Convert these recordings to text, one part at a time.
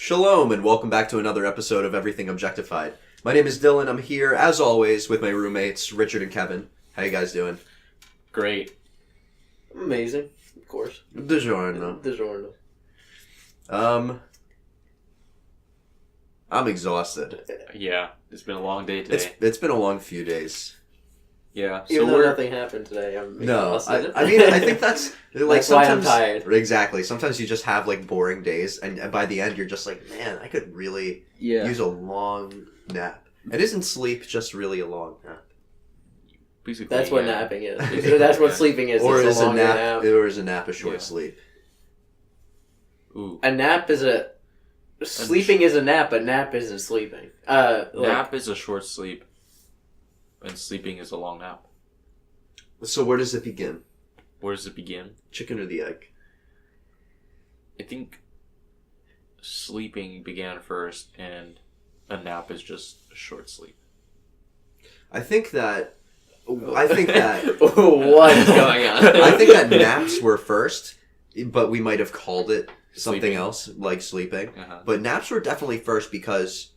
Shalom, and welcome back to another episode of Everything Objectified. My name is Dylan. I'm here, as always, with my roommates, Richard and Kevin. How you guys doing? Great. Amazing, of course. DiGiorno. I'm exhausted. Yeah, it's been a long day today. It's been a long few days. Yeah, Even though nothing happened today, I'm exhausted. I mean, I think that's like that's why sometimes I'm tired. Exactly. Sometimes you just have like boring days, and by the end you're just like, man, I could really use a long nap. And isn't sleep just really a long nap? Basically, That's what napping is. That's what sleeping is. Or it's is a a longer nap? Or is a nap a short sleep? Ooh. A nap is a... Sleeping is a nap, but nap isn't sleeping. Nap is a short sleep, and sleeping is a long nap. So where does it begin? Where does it begin? Chicken or the egg? I think sleeping began first, and a nap is just a short sleep. I think that... What's going on? I think that naps were first, but we might have called it something Sleeping. else, like sleeping. Uh-huh. But naps were definitely first because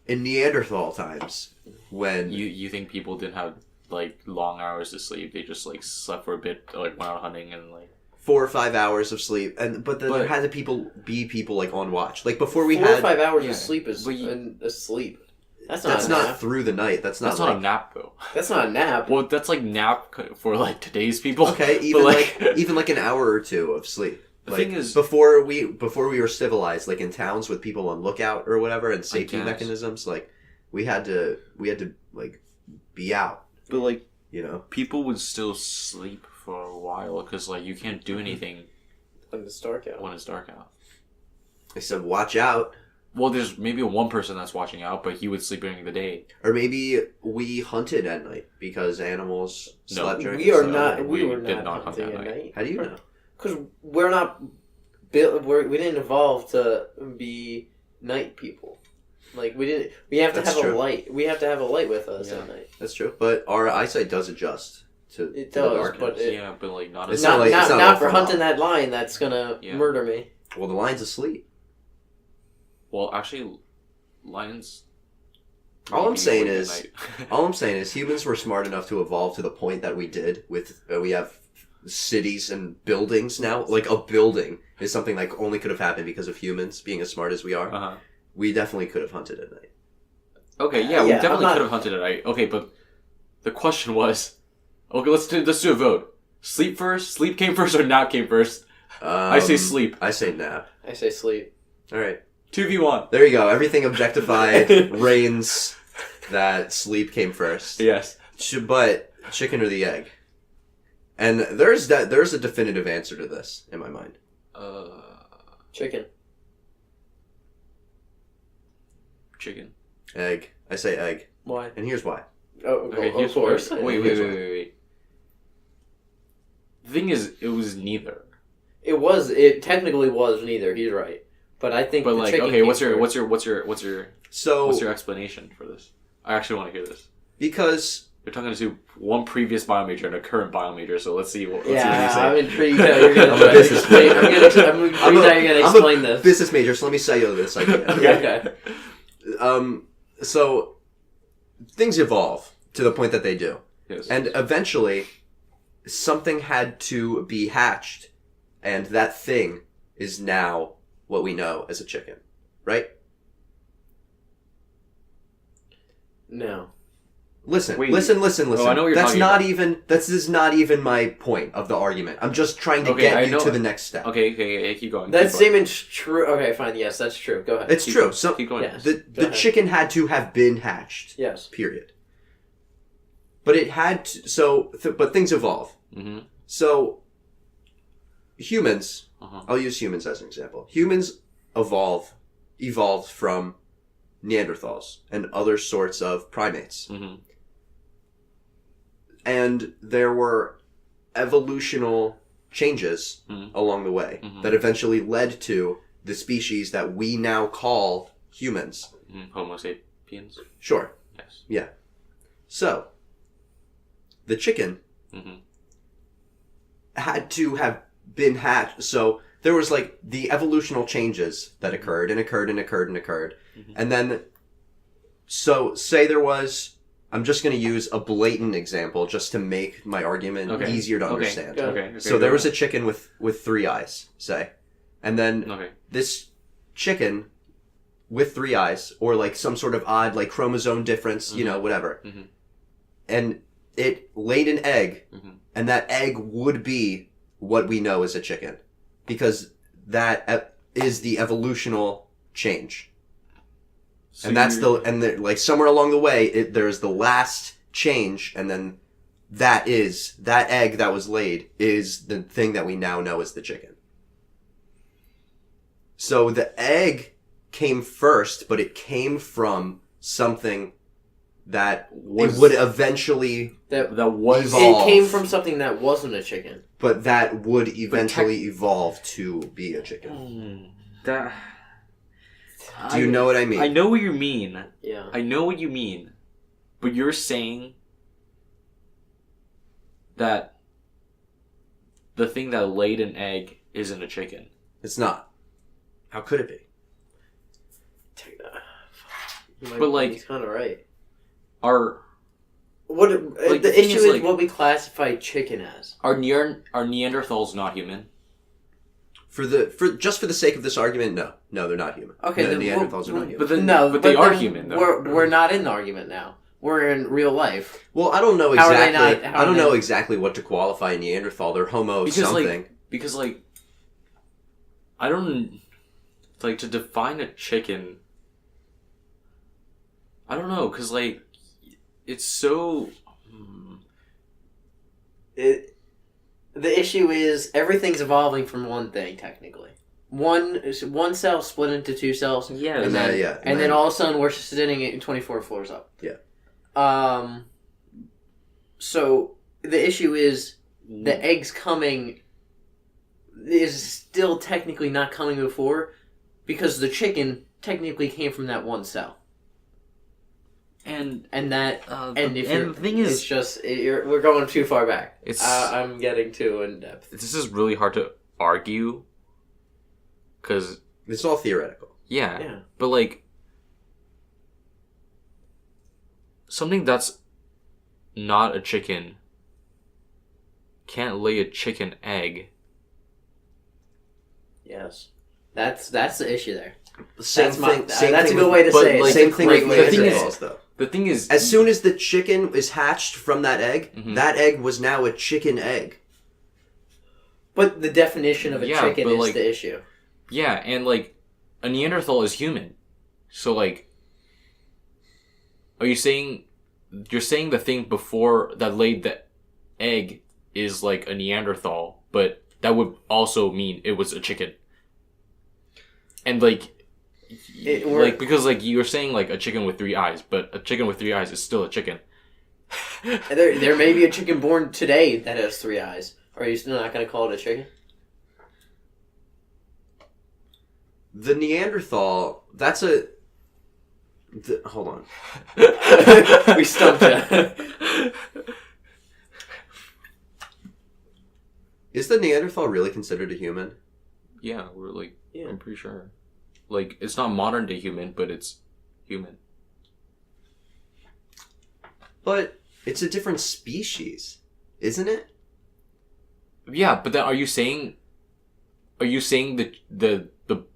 in Neanderthal times, when... You think people didn't have like long hours to sleep? They just like slept for a bit, like went out hunting and like 4 or 5 hours of sleep, but there had to be people like on watch. Like before we 4 had... or 5 hours Yeah. of sleep is But a sleep. That's That's not a not nap. through the night. That's not a nap though. That's not a nap. Well, that's like nap for like today's people. Okay, even But, even like an hour or two of sleep. The Like, thing is, before we were civilized, like in towns with people on lookout or whatever, and safety guess. mechanisms, like we had to like be out, but like you know. people would still sleep for a while because like you can't do anything When it's dark out. when it's dark out. I said, watch out, Well, there's maybe one person that's watching out, but he would sleep during the day. or maybe we hunted at night because animals No. slept during. We are the not. we We were did not not hunt hunting that at night. night. How do you know? Because we're not built. We didn't evolve to be night people. Like we didn't. We have to That's have true. a light. We have to have a light with us Yeah. at night. That's true, but our eyesight does adjust to It to the does, darkness. but it- Yeah, but like not It's as not like- it's not not all for for hunting long. that lion. That's gonna Yeah. murder me. Well, the lion's asleep. Well, actually, lions. All I'm maybe saying wake at is- night. All I'm saying is humans were smart enough to evolve to the point that we did with we have cities and buildings now. Like a building is something like only could have happened because of humans being as smart as we are. Uh-huh. We definitely could have hunted at night. Okay, yeah, we Yeah, definitely I'm not- could have hunted at night. Okay, but the question was, okay, let's do a vote. Sleep first, sleep came first, or nap came first. I say sleep. I say nap. I say sleep. All right. 2v1. There you go. Everything objectified reigns that sleep came first. Yes. But chicken or the egg? And there's a definitive answer to this in my mind. Chicken. Chicken. Egg. I say egg. Why? And here's why. Oh, Okay, of here's course. Wait. The thing is, it was neither. It technically was neither. He's right. But I think. But the like, chicken okay, came what's first. So explanation for this? I actually want to hear this. because You're talking to one previous biomajor and a current biomajor, so let's see what you Yeah, say. I'm intrigued how you're gonna I'm a try to business explain. major. I'm intrigued how you're gonna explain this. business major, so let me sell you this idea. Okay. So things evolve to the point that they do. Yes. And eventually something had to be hatched, and that thing is now what we know as a chicken. Right? No. Listen. Wait. Listen. Oh, I know what you're That's talking not about. even this is not even my point of the argument. I'm just trying to Okay, I get you know- to the next step. Okay, keep going. That keep going. statement's true. Okay, fine. Yes, that's true. Go ahead. It's Keep true. going. So Keep going. Yes. the Go ahead. chicken had to have been hatched. Yes. Period. But it had to, but things evolve. Mm-hmm. So humans, Uh-huh. I'll use humans as an example. Humans evolved from Neanderthals and other sorts of primates. Mm-hmm. And there were evolutional changes Mhm. along the way Mhm. that eventually led to the species that we now call humans. Mm-hmm. Homo sapiens. Sure. Yes. So, the chicken Mm-hmm. had to have been hatched. So there was like the evolutional changes that occurred and occurred and occurred and occurred. Mhm. And then, so say there was, I'm just going to use a blatant example just to make my argument Okay. easier to Okay. understand. Okay. So there was a chicken with 3 eyes, say. And then Okay. this chicken with 3 eyes, or like some sort of odd like chromosome difference, you know, whatever. Mhm. And it laid an egg, Mhm. and that egg would be what we know as a chicken. Because that is the evolutional change. So And that's you're- like somewhere along the way, there's the last change, and then that egg that was laid is the thing that we now know as the chicken. So the egg came first, but it came from something that it would eventually That was evolve. it came from something that wasn't a chicken. but that would eventually evolve to be a chicken. That. Do you know what I mean? I know what you mean. Yeah. I know what you mean, but you're saying that the thing that laid an egg isn't a chicken. It's not. How could it be? But, like- he's kind of right. Are What Like, the the thing issue is, is like- what we classify chicken as. are Neanderthals not human? For just for the sake of this argument, no, they're not human. Okay, the then Neanderthals are not human. But then, No, but they are then human though. We're not in the argument now. We're in real life. Well, I don't know How are they exactly. not- how I don't are know they- exactly what to qualify a Neanderthal. They're Homo Because, something. Because I don't like to define a chicken. I don't know, because it's so. The issue is everything's evolving from one thing technically. One cell split into 2 cells. Yeah, And then, yeah, and then all of a sudden we're sitting at 24 floors up. Yeah. So the issue is the eggs coming is still technically not coming before because the chicken technically came from that one cell. And that the thing it's is, just we're going too far back. It's- I'm getting too in depth. this is really hard to argue. Because It's all theoretical. Yeah. but something that's not a chicken can't lay a chicken egg. Yes, that's the issue there. Same That's my- thing. Same that's thing a good with- way to but, say it. like, Same thing with Great way to thing say is- it. Neanderthals, though. The thing is, As soon as the chicken is hatched from that egg, Mhm. that egg was now a chicken egg. But the definition of a Yeah, chicken but, is the issue. yeah, and a Neanderthal is human. So are you saying you're saying the thing before that laid the egg is like a Neanderthal, but that would also mean it was a chicken. And because you were saying a chicken with 3 eyes, but a chicken with 3 eyes is still a chicken. There may be a chicken born today that has 3 eyes. Are you still not going to call it a chicken? The Neanderthal, that's hold on. We stumped you. Is the Neanderthal really considered a human? Yeah, Yeah. I'm pretty sure. It's not modern day human, but it's human. But it's a different species, isn't it? Yeah, but then are you saying the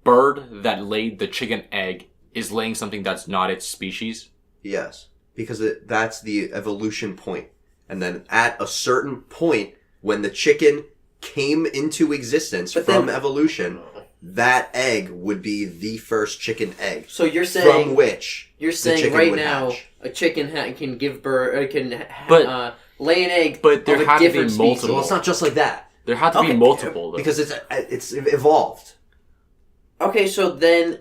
bird that laid the chicken egg is laying something that's not its species? Yes, because that's the evolution point. And then at a certain point, when the chicken came into existence But from then- evolution, that egg would be the first chicken egg. So you're saying From which you're the saying chicken right would now hatch. a chicken can give birth, But- lay an egg, but there of a had to be different multiple. species. Well, it's not just like that. There had to Okay, be multiple though. Because it's evolved. Okay, so then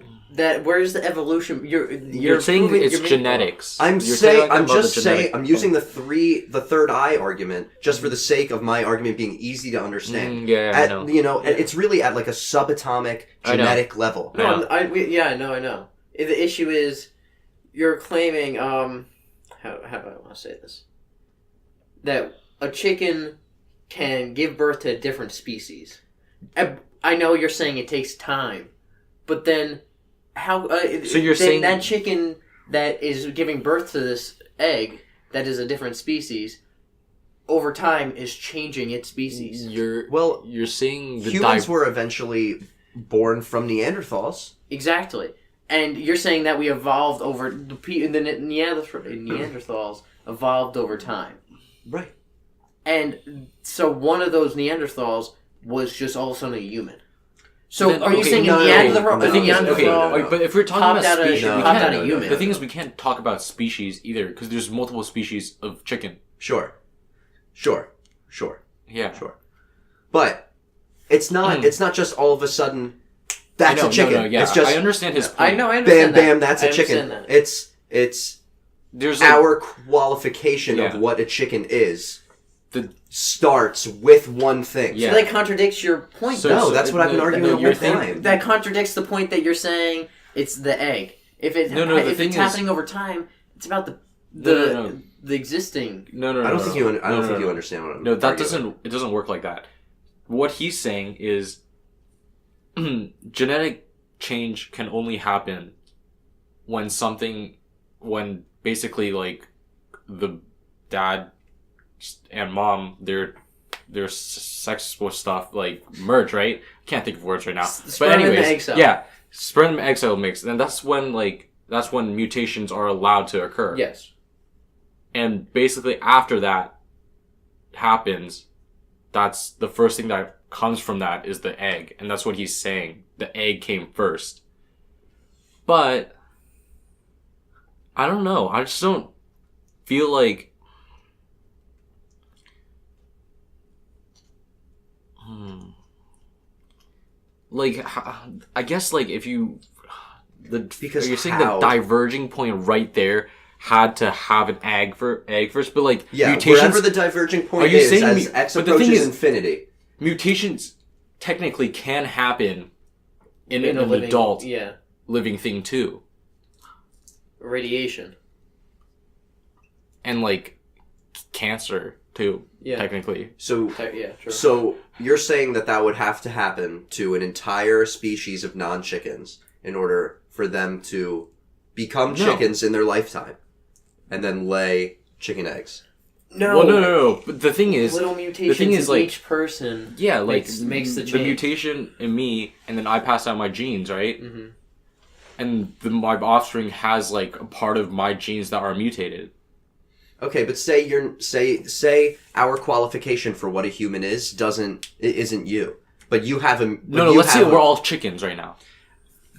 where's the evolution? you're saying proving- it's you're making- genetics. I'm You're saying, I'm about the just saying, genetic I'm using the third eye argument just for the sake of my argument being easy to understand. I know. It's really at like a subatomic I know. genetic level. I know. No, I know. The issue is you're claiming how do I want to say this? That a chicken can give birth to a different species. I know you're saying it takes time, but then how? So you're then saying that chicken that is giving birth to this egg that is a different species, over time is changing its species. You're saying humans were eventually born from Neanderthals. Exactly. And you're saying that we evolved over the Neanderthals evolved over time, Right? and so one of those Neanderthals was just all of a sudden a human. So Then- are you okay, saying no, a Neanderthal? no, The thing is, okay, no. but if we're talking Popped about out of- species, no, we popped can't. out of human. The thing is, we can't talk about species either because there's multiple species of chicken. Sure. Yeah. But it's not. It's not just all of a sudden. That's I know, a chicken. No, yeah, It's just I understand his point. I know. I understand bam, that. that's I a chicken. understand that. It's There's like, our qualification Yeah. of what a chicken is. The- starts with one thing. Yeah. So that contradicts your point. So- though. No, that's what I've been arguing the whole time. That contradicts the point that you're saying it's the egg. If the if thing it's is- happening over time, it's about the No. the existing. No. I don't think you. I don't think no. you understand what I'm. No, that arguing. doesn't. It doesn't work like that. What he's saying is, genetic change can only happen when basically like the dad and mom their sexual stuff like merge, right? Can't think of words right now. Sperm But and the anyways, egg cell. yeah, sperm and egg cell mix, and that's when mutations are allowed to occur. Yes. And basically after that happens, that's the first thing that comes from that is the egg. And that's what he's saying. The egg came first. But I don't know. I just don't feel like like I guess like if you Because you're saying how? the diverging point right there had to have an egg first, but like Yeah, mutations, wherever the diverging point Are you is, saying as mu- X but the thing approaches is- infinity. mutations technically can happen in In an living, adult Yeah. living thing too, Radiation. and like cancer too. Yeah. Technically, So, Yeah. Sure. so you're saying that would have to happen to an entire species of non-chickens in order for them to become No. chickens in their lifetime, and then lay chicken eggs. No. Well, no. But the thing is, Little mutations is, in like- each person. yeah, like makes the the change. mutation in me, and then I pass out my genes, right? Mm-hmm. And my offspring has like a part of my genes that are mutated. Okay, but say our qualification for what a human isn't you, but you have a No, let's say we're all chickens right now.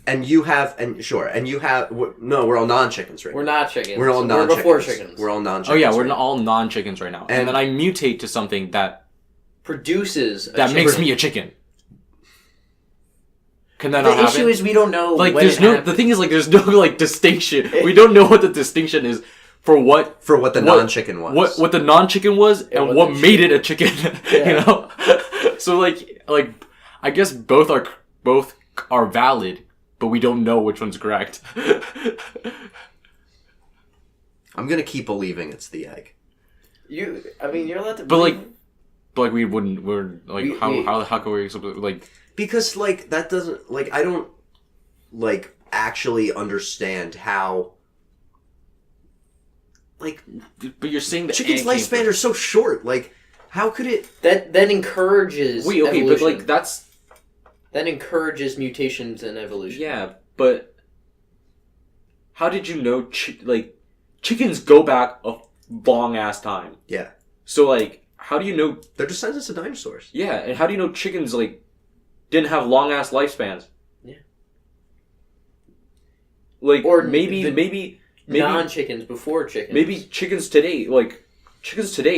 we're all non-chickens right We're now. not chickens. We're all non-chickens. We're before chickens. We're all non-chickens. Oh yeah, we're right now. all non-chickens right now, and then I mutate to something that Produces makes chicken. me a chicken. Can that The not happen? issue is we don't know. Like, when there's it no. happened. The thing is, like, there's no like distinction. We don't know what the distinction is for what the non-chicken was. what the non-chicken was, and what what the made it a chicken. Yeah. You know. So like I guess both are valid, but we don't know which one's correct. I'm gonna keep believing it's the egg. You're allowed to. But, like, believe- we're like how can we like Because, like, that doesn't, like, I don't, like, actually understand how, like, but you're saying the chickens' egg came lifespan are so short. Like, how could it... that encourages. Wait, okay, evolution. but like that's that encourages mutations and evolution. yeah, but how did you know chickens go back a long ass time? Yeah. So like how do you know They're descendants of dinosaurs. yeah, and how do you know chickens like didn't have long ass lifespans? Yeah. Like Or maybe Non-chickens before chickens. maybe chickens today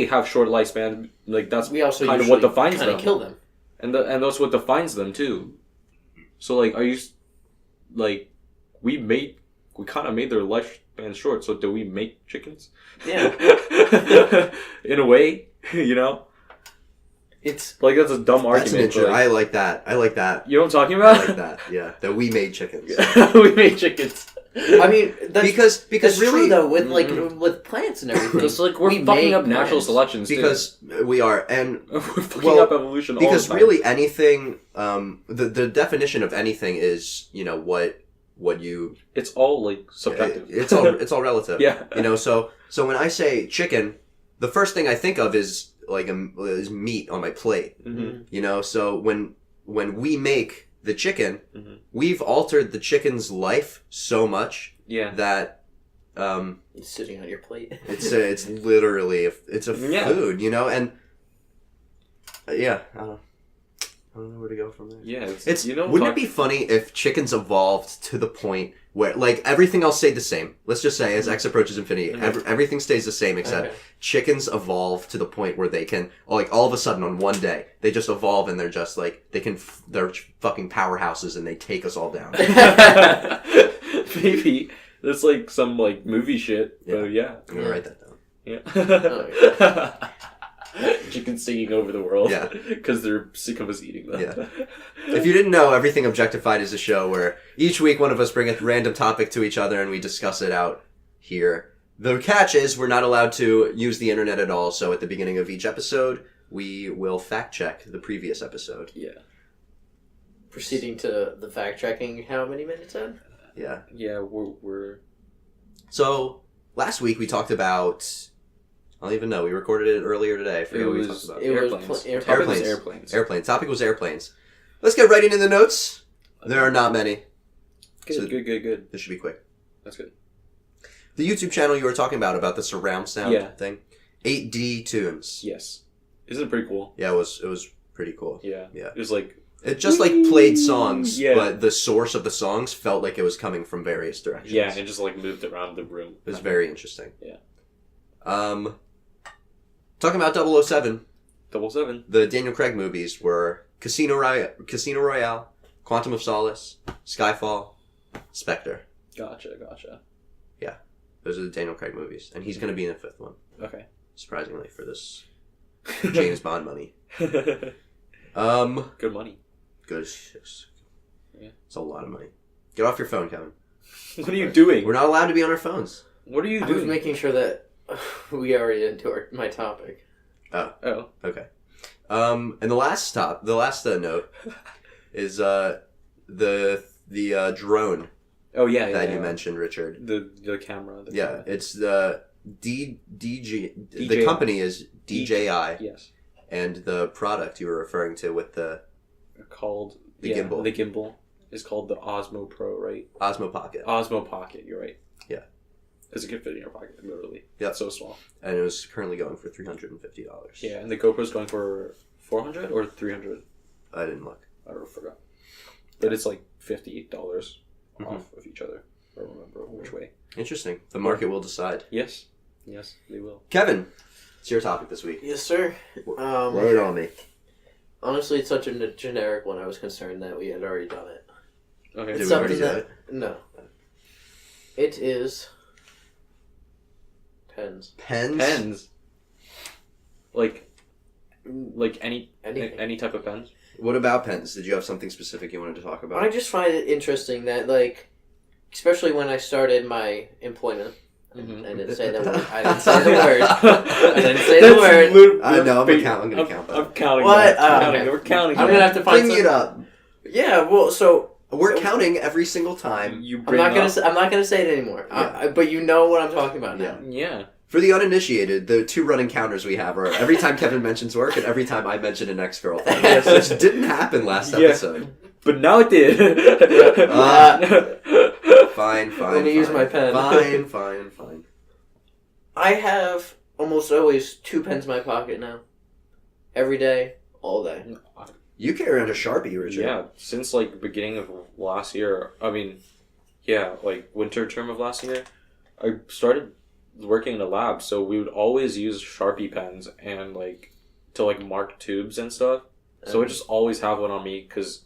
have short lifespans. Like that's we also kind of usually what defines kinda them. kill them. And that's what defines them too. So like, are you like we kind of made their lifespan short? So do we make chickens? Yeah. In a way, you know, It's like that's a dumb That's an argument. interesting... but, like, I like that. you know what I'm talking I about? like that, yeah. That we made chickens. We made chickens. I mean, that's because really true though with with plants and everything. Because like we're We fucking make up natural plants. selections. because we are and we're fucking up evolution. because all the time. really anything the definition of anything is what you it's all like subjective. it's all relative. Yeah. So when I say chicken, the first thing I think of is like is meat on my plate. Mm-hmm. So when we make the chicken, Mhm. we've altered the chicken's life so much Yeah. that It's sitting on your plate. it's literally it's a Yeah. food, and yeah, I don't know where to go from there. Yeah. It's wouldn't it be funny if chickens evolved to the point where like everything else stayed the same? Let's just say as X approaches infinity, everything stays the same except chickens evolve to the point where they can like all of a sudden on one day they just evolve and they're just like they're fucking powerhouses and they take us all down. Maybe that's like some like movie shit. But yeah. I'm gonna write that down. Yeah. Chickens singing over the world. Yeah. Because they're sick of us eating them. Yeah. If you didn't know, Everything Objectified is a show where each week one of us bring a random topic to each other and we discuss it out here. The catch is we're not allowed to use the internet at all, so at the beginning of each episode, we will fact check the previous episode. Yeah. Proceeding to the fact checking. How many minutes in? Yeah. Yeah, we're... So, last week we talked about... I don't even know. We recorded it earlier today. I forget what we talked about. Airplanes. Airplanes. Topic was airplanes. Let's get right into the notes. There are not many. Good, So good. This should be quick. That's good. The YouTube channel you were talking about the surround sound thing. 8D tunes. Yes. Isn't it pretty cool? Yeah, it was pretty cool. Yeah. Yeah. It was like... It just like played songs, Yeah. but the source of the songs felt like it was coming from various directions. Yeah, and it just like moved around the room. It was very interesting. Yeah. Talking about 007, 007. the Daniel Craig movies were Casino Royale, Quantum of Solace, Skyfall, Spectre. Gotcha. Those are the Daniel Craig movies, and he's going to be in the fifth one. Okay. Surprisingly, for this James Bond money. Good money. Good as shit. Yeah. It's a lot of money. Get off your phone, Kevin. What are you doing? We're not allowed to be on our phones. What are you I was doing? making sure that we are into my topic. Oh. Okay. And the last note is the drone Oh yeah. that you mentioned, Richard. The camera. Yeah, it's the DJI. The DJI. company is DJI, Yes. and the product you were referring to with the Called The gimbal. The gimbal is called the Osmo Pro, right? Osmo Pocket, Osmo Pocket. You're right. Yeah. Because it can fit in your pocket, literally. Yeah. It's so small. and it was currently going for $350. Yeah, and the GoPro's going for $400 or $300. I didn't look. I forgot. But it's like $50 Mhm. off of each other. I don't remember which way. Interesting. The market will decide. Yes, they will. Kevin, it's your topic this week. Yes, sir. Lay it on me. Honestly, it's such a generic one. I was concerned that we had already done it. Okay. Did It's we already something do that no. It is pens. Pens? Pens. Like any Anything. any type of pens. What about pens? Did you have something specific you wanted to talk about? I just find it interesting that, like, especially when I started my employment. Mhm. I didn't say the word. I didn't say the word. I didn't say the word. I know. I'm gonna count that. I'm counting. What? That. Okay. We're counting. I'm that. gonna have to find Bring it up. Yeah. Well, so We're counting every single time. You I'm bring not gonna. up- I'm not gonna say it anymore. Yeah. But you know what I'm talking about now. Yeah. For the uninitiated, the two running counters we have are every time Kevin mentions work and every time I mention an ex-girlfriend. Yes. Which didn't happen last Yeah. episode. But now it did. Fine. Let me use my pen. Fine. I have almost always 2 pens in my pocket now. Every day, all day. You carry around a Sharpie, Richard. Yeah, since like beginning of last year. I mean, yeah, like winter term of last year, I started working in a lab, so we would always use Sharpie pens and like to like mark tubes and stuff. So I just always have one on me because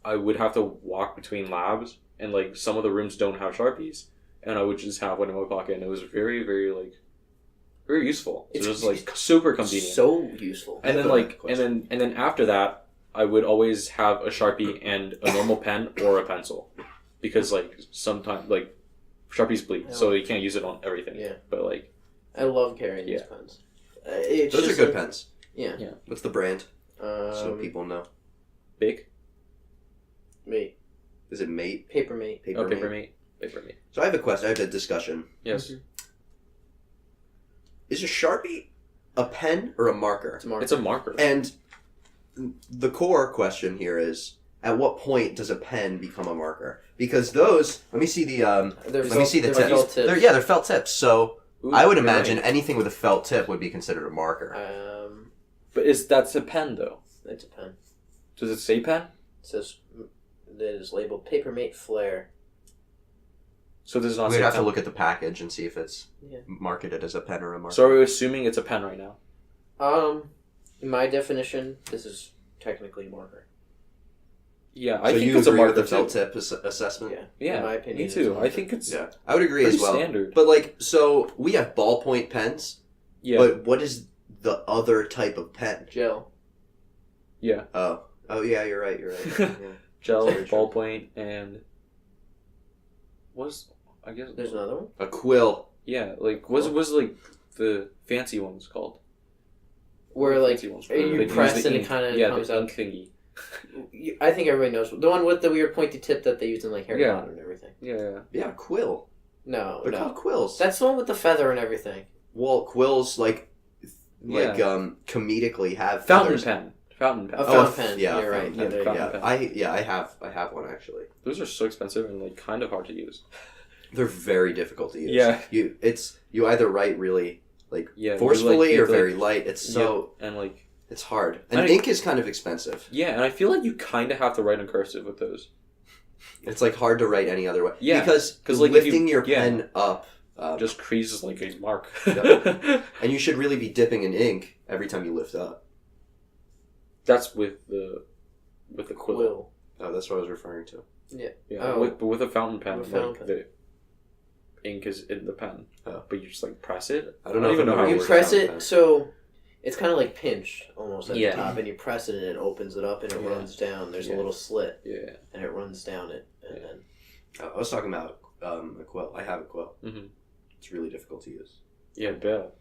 I would have to walk between labs, and like some of the rooms don't have Sharpies, and I would just have one in my pocket, and it was very, very like very useful. So it was like super convenient. So useful. And then like and then after that, I would always have a Sharpie and a normal pen or a pencil, because like sometimes like Sharpies bleed, so you can't use it on everything. Yeah. But like, I love carrying these pens. Those are good pens. Yeah. What's the brand? So people know. Bic? Mate. Is it Mate? Papermate. Papermate. So I have a question. I have a discussion. Yes. Mm-hmm. Is a Sharpie a pen or a marker? It's a marker. And the core question here is, at what point does a pen become a marker? Because those, let me see the tips. They're felt tips. So I would imagine anything with a felt tip would be considered a marker. But that's a pen though. It's a pen. Does it say pen? It says it is labeled Papermate Flare. So does not. We'd have to look at the package and see if it's marketed as a pen or a marker. So are we assuming it's a pen right now? In my definition, this is technically a marker. Yeah, I think it's a marker. The felt tip assessment. Yeah, in my opinion, me too. I think it's I would agree as well. Standard. But like, so we have ballpoint pens. Yeah. But what is the other type of pen? Gel. Yeah. Oh yeah, you're right. Yeah. Gel, ballpoint, and I guess there's another one. A quill. Yeah, like what was like the fancy ones called? Where like you press and it kind of comes the out. Ink thingy. I think everybody knows the one with the weird pointy tip that they use in like Harry Potter and everything. Yeah, quill. No, they're called quills. That's the one with the feather and everything. Well, quills comedically have fountain feathers. pen. Fountain pen. A fountain pen. Yeah, you're right. I have one actually. Those are so expensive and like kind of hard to use. They're very difficult to use. Yeah. You either write really forcefully or very light. It's so and like it's hard. And ink is kind of expensive. Yeah, and I feel like you kind of have to write in cursive with those. It's like hard to write any other way. Yeah, because like lifting your pen up just creases like a mark. And you should really be dipping in ink every time you lift up. That's with the quill. Oh, that's what I was referring to. Yeah. With a fountain pen, the ink is in the pen, but you just like press it. I don't even know how you press it. So it's kind of like pinched almost at the top, and you press it and it opens it up and it runs down. There's a little slit, and it runs down it, and then. I was talking about a quill. I have a quill. Mm-hmm. It's really difficult to use. Yeah, I bet.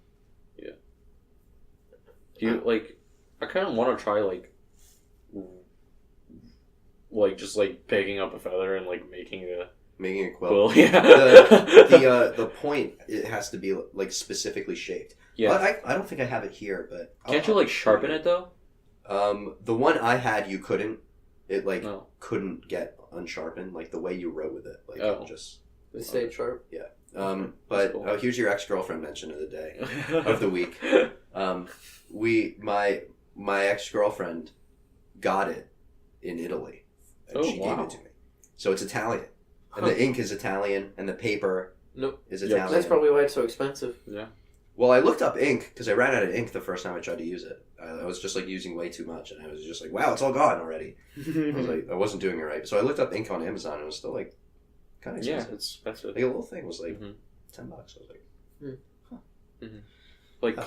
Yeah. Do you like? I kind of want to try like just like picking up a feather and like making a quill. Yeah. the point, it has to be like specifically shaped. Yeah. I don't think I have it here, but can't you like sharpen it though? The one I had, you couldn't. It couldn't get unsharpened like the way you wrote with it. Like it just it stayed sharp. Yeah. But cool. Here's your ex-girlfriend mention of the day of the week. My ex-girlfriend got it in Italy, and she gave it to me. So it's Italian, and the ink is Italian, and the paper is Italian. That's probably why it's so expensive. Yeah. Well, I looked up ink because I ran out of ink the first time I tried to use it. I was just like using way too much, and I was just like, "Wow, it's all gone already." I was like, I wasn't doing it right, so I looked up ink on Amazon, and it was still like kind of expensive. Yeah, it's expensive. Like a little thing was like $10. I was like, Like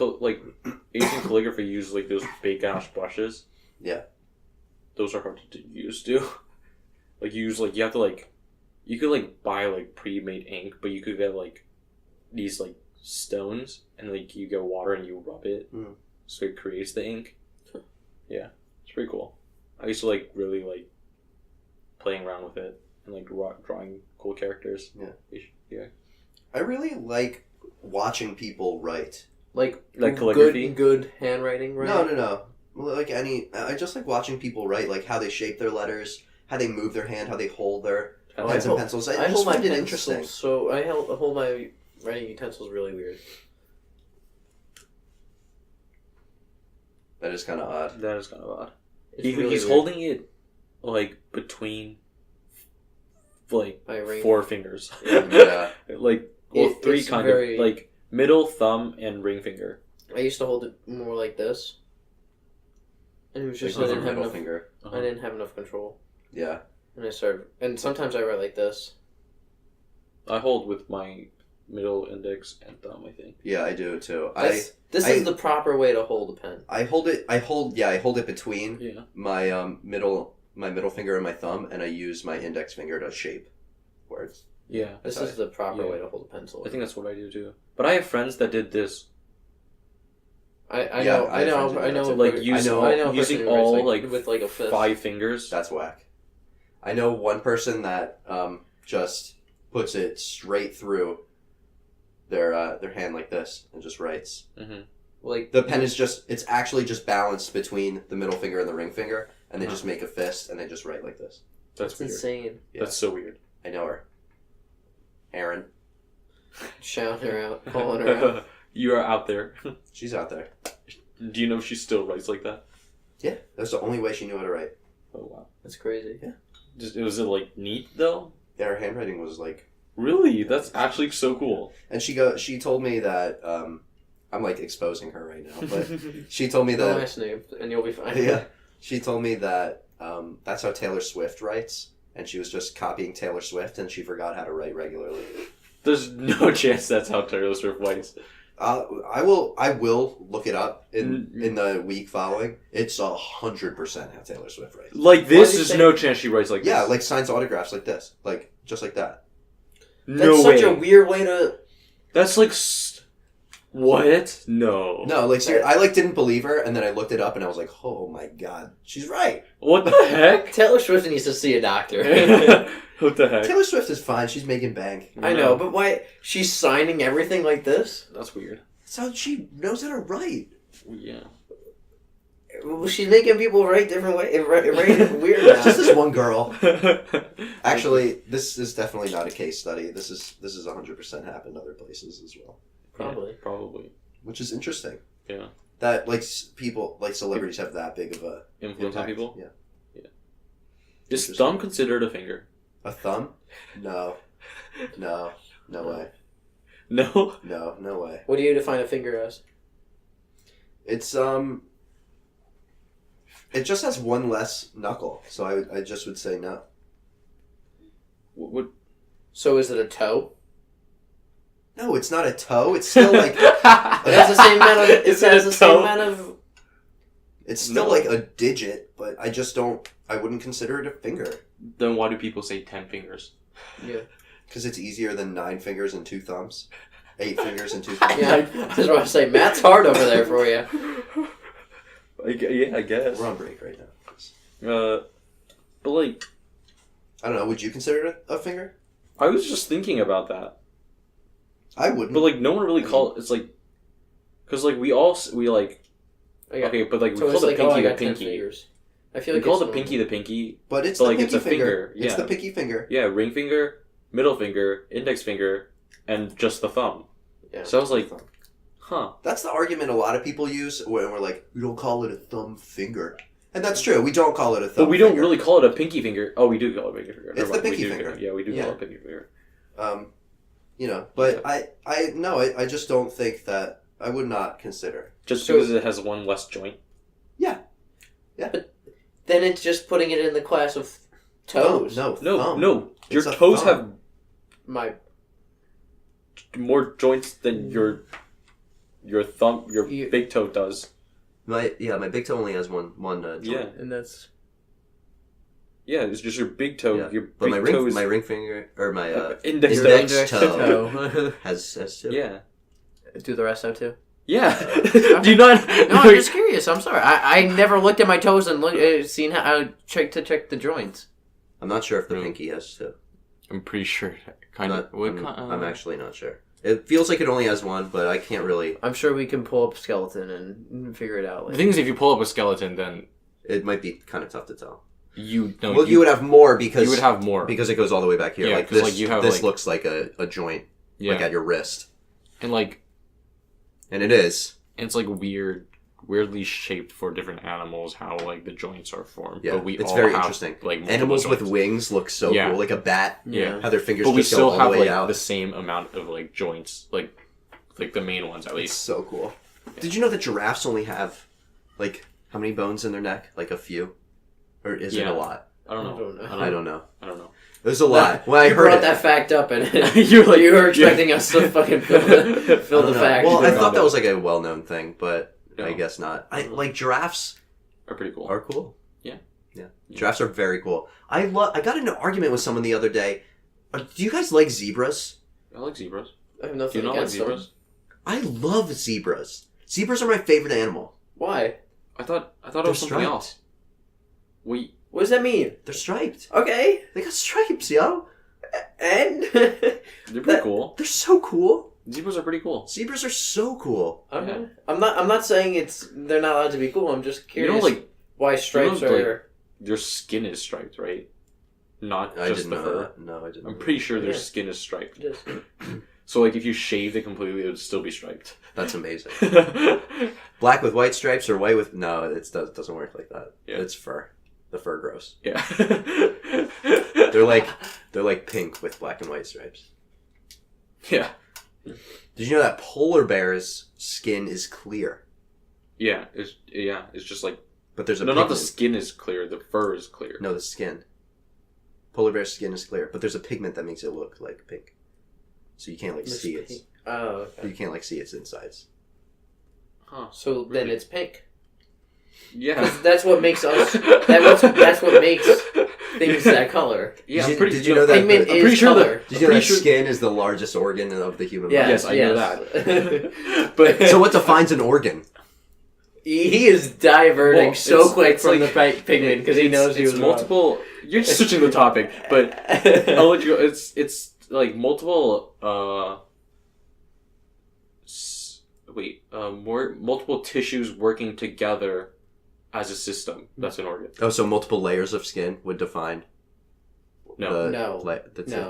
Asian calligraphy uses like those big ass brushes. Yeah. Those are hard to use too. Like you have to like, you could like buy like pre-made ink, but you could get like these like stones and like you get water and you rub it, so it creates the ink. Yeah, it's pretty cool. I used to like really like playing around with it and like drawing cool characters. Yeah. I really like watching people write. Like calligraphy? Good handwriting, right? No. Like I just like watching people write, like how they shape their letters, how they move their hand, how they hold their pens and pencils. I just find it interesting. So I hold my writing utensils really weird. That is kind of odd. He's holding it like between like 4 fingers. Yeah. Like three kind of like middle, thumb, and ring finger. I used to hold it more like this. And it was just I didn't have enough finger. I didn't have enough control. Yeah. And sometimes I write like this. I hold with my middle index and thumb, I think. Yeah, I do too. This is the proper way to hold a pen. I hold it between my middle finger and my thumb, and I use my index finger to shape words. Yeah. This is the proper way to hold a pencil. I think that's what I do too. But I have friends that did this. I know. Like using all like with like a fist. 5 fingers. That's whack. I know one person that just puts it straight through their hand like this and just writes. Mm-hmm. Like the pen is it's actually just balanced between the middle finger and the ring finger, and they just make a fist and they just write like this. That's weird. insane. Yeah. That's so weird. I know her. Erin. Shouting her out, calling her out. You are out there. She's out there. Do you know she still writes like that? Yeah, that's the only way she knew how to write. Oh wow. That's crazy. Yeah. Was it like neat though? Yeah, her handwriting was like. Really? That's actually so cool. And she told me that I'm like exposing her right now, but she told me No that last name, and you'll be fine. yeah, she told me that that's how Taylor Swift writes, and she was just copying Taylor Swift, and she forgot how to write regularly. There's no chance that's how Taylor Swift writes. I will look it up in the week following. It's 100% how Taylor Swift writes. Like this, there's no chance she writes like this. Yeah, like signs autographs like this, like just like that. That's such a weird way to. That's like. What? No. No, like I like didn't believe her, and then I looked it up, and I was like, oh my god, she's right. What the heck? Taylor Swift needs to see a doctor. What the heck? Taylor Swift is fine. She's making bank. I know, but why she's signing everything like this? That's weird. That's how she knows how to write. Yeah. Oh, She's making people write different ways. Writing weird now. Just this one girl. Actually, this is definitely not a case study. This is 100% happened other places as well. Probably. Which is interesting. Yeah. That like people like celebrities have that big of a influence on impact. people. Yeah. Is thumb considered a finger? A thumb? No. No way. No. No way. What do you define a finger as? It's it just has one less knuckle, so I just would say no. What? So is it a toe? No, it's not a toe. It's still like It has the same amount of. It Is has it the a same toe? amount of. it's still like a digit, but I just don't. I wouldn't consider it a finger Then why do people say 10 fingers? Yeah. because it's easier than 9 fingers and 2 thumbs, 8 fingers and 2 thumbs. Yeah. I was about to say, Matt's hard over there for you. Yeah, I guess. We're on break right now. But like, I don't know. Would you consider it a finger? I was just thinking about that. I wouldn't. But like, no one really it's like, because like we like. Yeah. Okay, but like we So call it's the like, pinky I the got 10 pinky. fingers. I feel We like call it's the pinky the pinky. but it's but, the like, pinky it's a finger, It's yeah. the pinky finger. Yeah, ring finger, middle finger, index finger, and just the thumb. Yeah. So I was like, huh. That's the argument a lot of people use when we're like, we don't call it a thumb finger. And that's true. We don't call it a thumb But we don't finger. really call it a pinky finger. Oh, we do call it a pinky finger. It's Never the mind, we pinky do finger. Yeah, we do Yeah. call it a pinky finger. You know, but I just don't think that I would not consider. Just So- because it has one less joint. Then it's just putting it in the class of toes. No, No, thumb. no. Your It's a toes thumb. My have more joints than your thumb, your You- big toe does. My big toe only has one joint. Yeah. and that's Yeah, it's just your big toe. Yeah. Your But big toe is my ring finger or my index toe. index toe has two. Yeah. do the rest out too. Yeah. Do you not? No, I'm just curious. I'm sorry. I never looked at my toes and seen how I check the joints. I'm not sure if the Really? pinky has two. I'm pretty sure. I'm actually not sure. It feels like it only has one, but I can't really. I'm sure we can pull up skeleton and figure it out The later. thing is, if you pull up a skeleton, then It might be kind of tough to tell. you You would have more because you would have more because it goes all the way back here. Yeah, like 'cause, this, like, you have, this like- looks like a joint, like at your wrist, and like and it is. it's like weirdly shaped for different animals how like the joints are formed. Yeah, but we it's all very have, interesting. Like multiple Animals with joints. wings look so Yeah. cool, like a bat. Yeah. How their fingers But we just go still all have the way like out. the same amount of like joints, like the main ones at It's least. so cool. Did you know that giraffes only have like how many bones in their neck? Like a few, or is it Yeah. a lot? I don't know. I don't know. I don't know. There's a lot. When I You heard brought it, that fact up, and You're like- you were expecting us to fucking fill I the don't know. fact. Well, I No, thought no. that was like a well-known thing, but No. I guess not. I like giraffes Are pretty cool. are cool. Yeah. Yeah. Giraffes are very cool. I got in an argument with someone the other day Do you guys like zebras? I like zebras. I have Do nothing you not like against them. zebras? I love zebras. Zebras are my favorite animal. Why? I thought it They're was something striped. else. Wait, What does that mean? They're striped. Okay. They got stripes, yo. And? they're pretty cool. They're so cool. Zebras are pretty cool. Zebras are so cool. Okay. Yeah. I'm not saying they're not allowed to be cool. I'm just You curious know, like why stripes you know, like, are... their skin is striped, right? Not I just didn't the know fur. that. No, I didn't. I'm know pretty that. sure their Yeah. skin is striped. Just... So like if you shaved it completely, it would still be striped. That's amazing. Black with white stripes or white with... No, it doesn't work like that. Yeah. It's fur. The fur grows. Yeah. They're like pink with black and white stripes. Yeah. Did you know that polar bear's skin is clear? Yeah. It's just like But there's a no, not the pigment- skin is clear. The fur is clear. No, the skin. Polar bear's skin is clear, but there's a pigment that makes it look like pink. So you can't see it. Oh, okay. You can't see its insides. Huh. So then Really? it's pink. Yeah. 'Cause that's what makes us... That's what makes things that color. Yeah. Did you know that? Pigment I'm is pretty sure color. Did you know pretty that sure- skin is the largest organ of the human Yes, body? Yes, I know that. But So what defines an organ? He is diverting Well, so it's- quick it's from like- the pigment because he knows he it's was multiple. You're just switching the topic, but I'll let you go. It's like multiple. More multiple tissues working together as a system. That's an organ. Oh, so multiple layers of skin would define. No. No.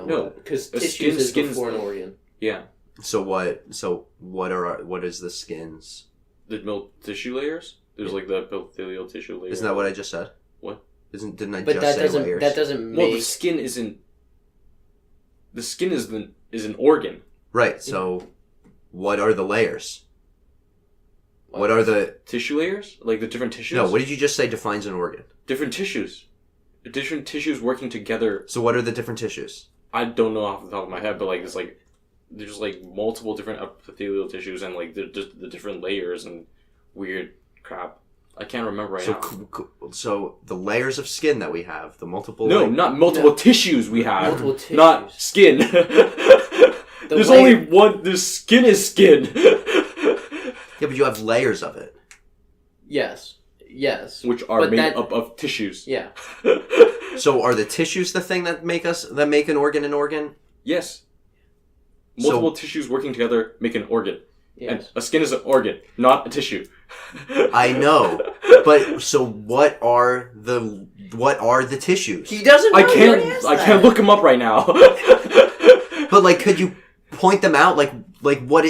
No. because A tissues is skin's- before an organ. Yeah. So what is the skins? The milk tissue layers. There's like the epithelial tissue layer. Isn't that what I just said? What? Didn't I But just say that layers? doesn't Well, the make... skin isn't. The skin is an organ. Right. So, what are the layers? What are the Tissue layers, like the different tissues. No, what did you just say defines an organ? Different tissues. Different tissues working together. So what are the different tissues? I don't know off the top of my head, but like it's like there's like multiple different epithelial tissues and like the different layers and weird crap. I can't remember right so, now. so the layers of skin that we have, the multiple. No, not multiple tissues we have. Multiple tissues. Not skin. There's only one. There's skin is skin. Yeah, but you have layers of it. Yes. Which are But made that- up of tissues. Yeah. So are the tissues the thing that make an organ an organ? Yes. Multiple tissues working together make an organ. Yes. And a skin is an organ, not a tissue. I know, but so what are the tissues? He doesn't know. I He already asked can't that. look them up right now. But like, could you point them out? Like what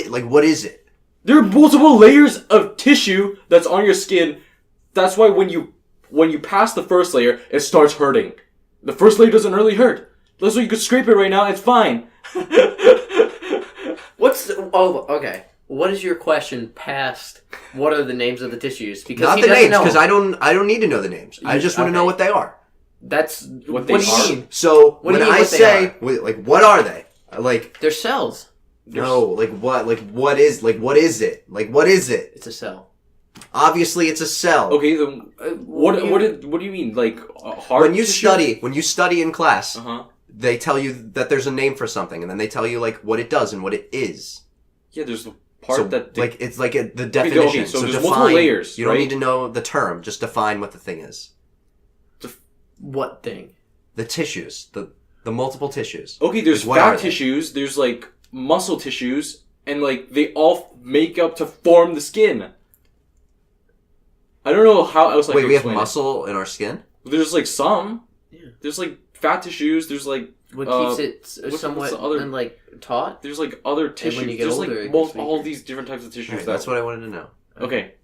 is it? There are multiple layers of tissue that's on your skin. That's why when you pass the first layer, it starts hurting. The first layer doesn't really hurt. That's why you could scrape it right now. It's fine. Okay. What is your question past what are the names of the tissues? Because Not he the doesn't names, know. because I don't need to know the names. I just want to Okay. know what they are. That's What do they you are? mean? So What do when you mean I what they say like what are they? Like They're cells. no, like what? Like what is it? Like what is it? It's a cell. Obviously, it's a cell. Okay, then what do you mean? Like heart? When you study in class, Uh huh. they tell you that there's a name for something, and then they tell you like what it does and what it is. Yeah, there's the part So, that like it's like the definition. okay, so there's define, multiple layers, You don't right? need to know the term. Just define what the thing is. What thing? The tissues, the multiple tissues. Okay, there's Like, what are fat they? tissues. There's like muscle tissues, and like they all make up to form the skin. I don't know how else. Wait, we have explain it. muscle in our skin. There's like some. Yeah. There's like fat tissues. There's like What Uh, keeps it what's somewhat the other- and like taut? there's like other tissues. when you get there's older, like it gets all weaker. these different types of tissues. Alright, that's what I wanted to know. Okay.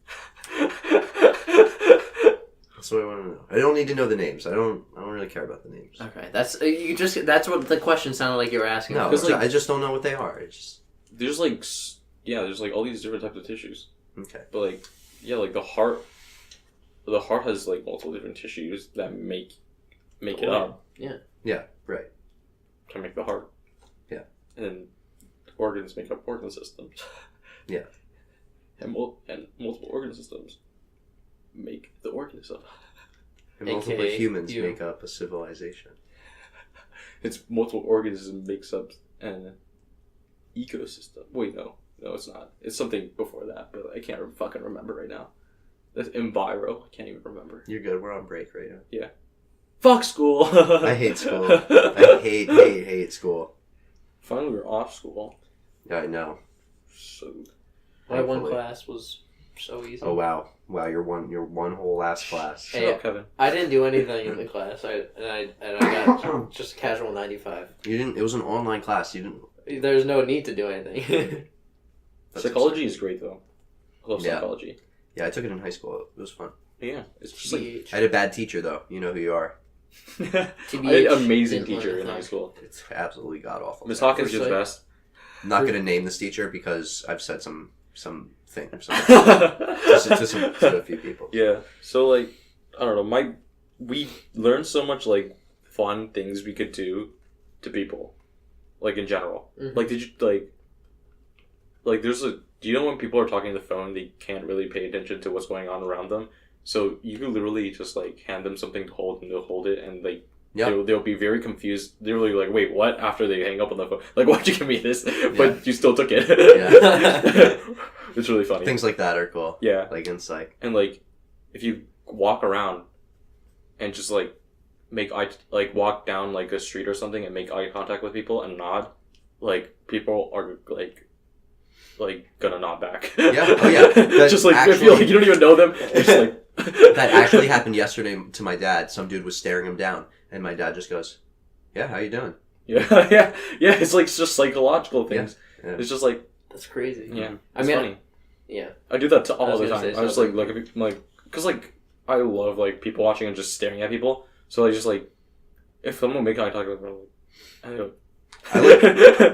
That's what I want to know. I don't need to know the names. I don't really care about the names. Okay, that's what the question sounded like you were asking. No, for. Because, like- I just don't know what they are. It's just There's like there's like all these different types of tissues. okay. But like like the heart has like multiple different tissues that make it up Yeah, right. to make the heart. Yeah. And then organs make up organ systems. Yeah. And multiple organ systems make the organism. And multiple AKA humans you. make up a civilization. It's multiple organisms makes up an ecosystem. Wait, no, it's not. It's something before that, but I can't fucking remember right now. That's enviro. I can't even remember. You're good. We're on break right now. Yeah. Fuck school. I hate school. I hate school. Finally, we're off school. Yeah, I know. So. My one class was so easy. Oh wow, your one whole last class. Shut up, Kevin. I didn't do anything in the class. I got just a casual 95. You didn't. It was an online class. You didn't. There's no need to do anything. Psychology is great though. I love Yeah. psychology. Yeah, I took it in high school. It was fun. Yeah, it's just like I had a bad teacher though. You know who you are. I had an amazing teacher in high school. It's absolutely god awful. Miss Hawkins is the best. I'm not gonna name this teacher because I've said some thing to a few people. Yeah. So like I don't know, we learned so much like fun things we could do to people. Like in general. Mm-hmm. Like did you like there's a do you know when people are talking on the phone they can't really pay attention to what's going on around them? So you could literally just like hand them something to hold and they'll hold it and like they'll be very confused. They're really like, wait, what? After they hang up on the phone. Like, why'd you give me this? But you still took it. Yeah. It's really funny. Things like that are cool. Yeah. Like in psych. And like, if you walk around and just like walk down like a street or something and make eye contact with people and nod, like people are like gonna nod back. Yeah. Oh yeah. Just like I feel like you don't even know them. It's like that actually happened yesterday to my dad. Some dude was staring him down, and my dad just goes, "Yeah, how you doing?" Yeah. It's like just psychological things. Yeah. It's just like That's crazy. yeah. I mean, funny. Yeah. I do that all the gonna time. say I just like look at people like because like I love like people watching and just staring at people. So I just like if someone make eye contact with me, I'm like,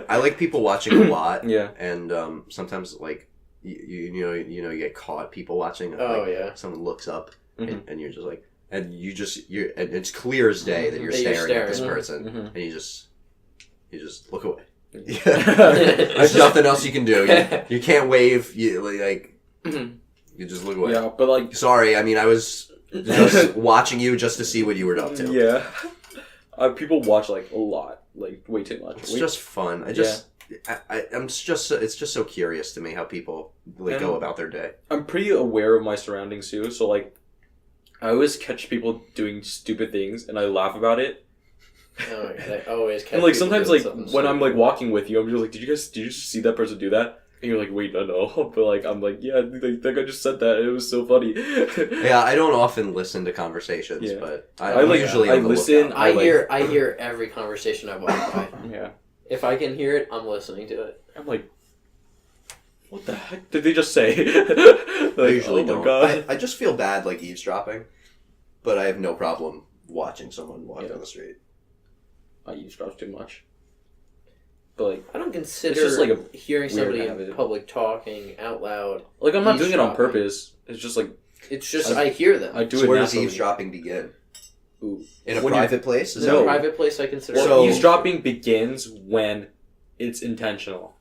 I like people watching a lot. Yeah. And sometimes like you get caught people watching. Oh like, yeah. Someone looks up Mhm. and you're just like, and and it's clear as day that you're staring at this staring. person, Mhm. and you just look away. Yeah. There's nothing else you can do. You can't wave. You like Mhm. you just look away. Yeah, but like Sorry, I mean I was just watching you just to see what you were up to. yeah, people watch like a lot, like way too much. It's just fun. I'm just it's just so curious to me how people like go about their day. I'm pretty aware of my surroundings too, so like I always catch people doing stupid things and I laugh about it. Oh my god, I always catch And like people sometimes doing like something when I'm like stupid. walking with you, I'm just like, did you just see that person do that? And you're like, wait, no. But like I'm like, yeah, that guy just said that. And it was so funny. Yeah, I don't often listen to conversations, Yeah. but I I'm like- usually I on the listen- lookout. I hear every conversation I walk by. Yeah. If I can hear it, I'm listening to it. I'm like, what the heck did they just say? I Like, usually oh my don't. God. I just feel bad like eavesdropping, but I have no problem watching someone walk Yeah. down the street. I eavesdrop too much. But like I don't consider It's just like a hearing somebody weird in habit. public talking out loud. I'm not doing it on Eavesdropping. purpose. It's just like It's just I hear them. I do So it where does naturally. eavesdropping begin? Ooh. In a When you- private place? Is in No. a private place, I consider. Well, So- eavesdropping begins when it's intentional.